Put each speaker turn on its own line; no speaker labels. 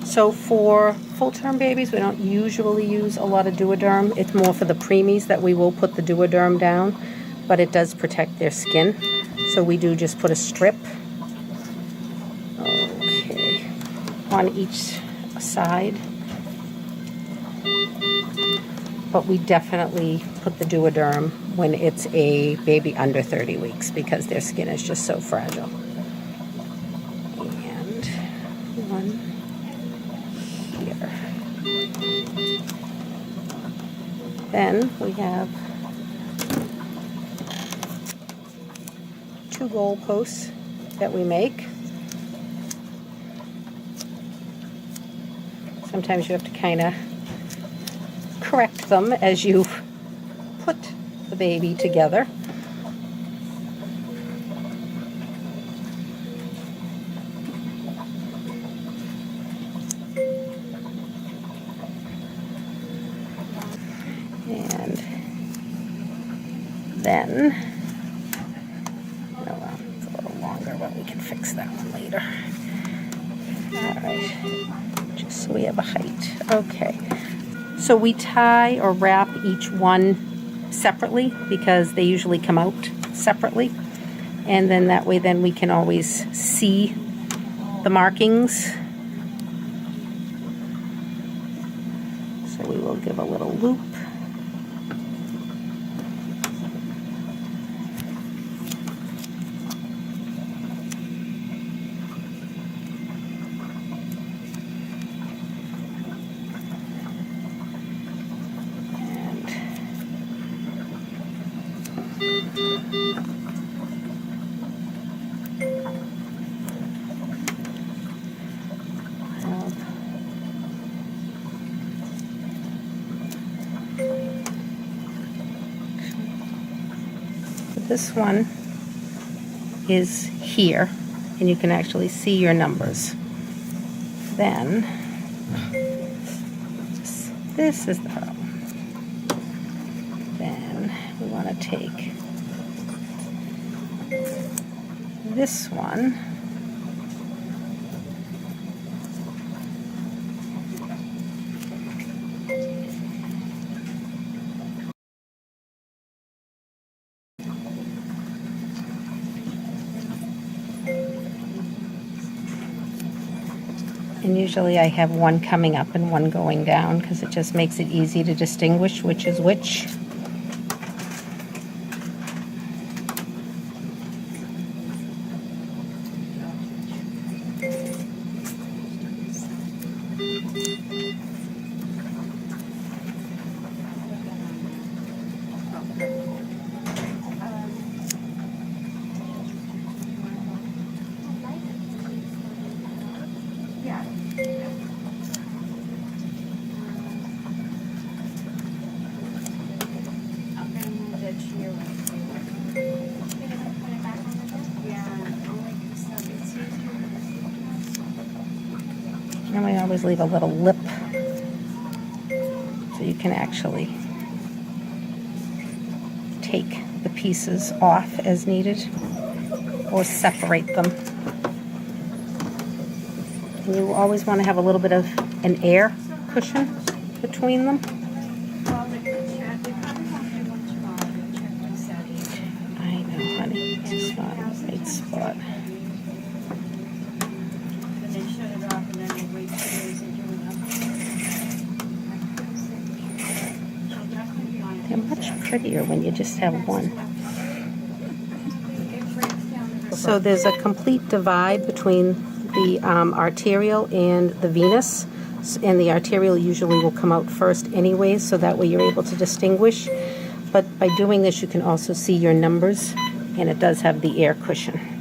So for full-term babies, we don't usually use a lot of Duoderm. It's more for the preemies that we will put the Duoderm down, but it does protect their skin. So we do just put a strip, okay, on each side. But we definitely put the Duoderm when it's a baby under 30 weeks because their skin is just so fragile. And one here. Then we have 2 goal posts that we make. Sometimes you have to kind of correct them as you put the baby together. And then, it's a little longer, but we can fix that one later. Alright, just so we have a height. Okay. So we tie or wrap each one separately because they usually come out separately. And then that way then we can always see the markings. So we will give a little loop. This one is here, and you can actually see your numbers. Then, this is the problem. Then we want to take this one . And usually I have one coming up and one going down because it just makes it easy to distinguish which is which. And we always leave a little lip so you can actually take the pieces off as needed or separate them. And you always want to have a little bit of an air cushion between them. I know, honey, it's just not a right spot. They're much prettier when you just have one. So there's a complete divide between the arterial and the venous, and the arterial usually will come out first anyway, so that way you're able to distinguish. But by doing this, you can also see your numbers, and it does have the air cushion.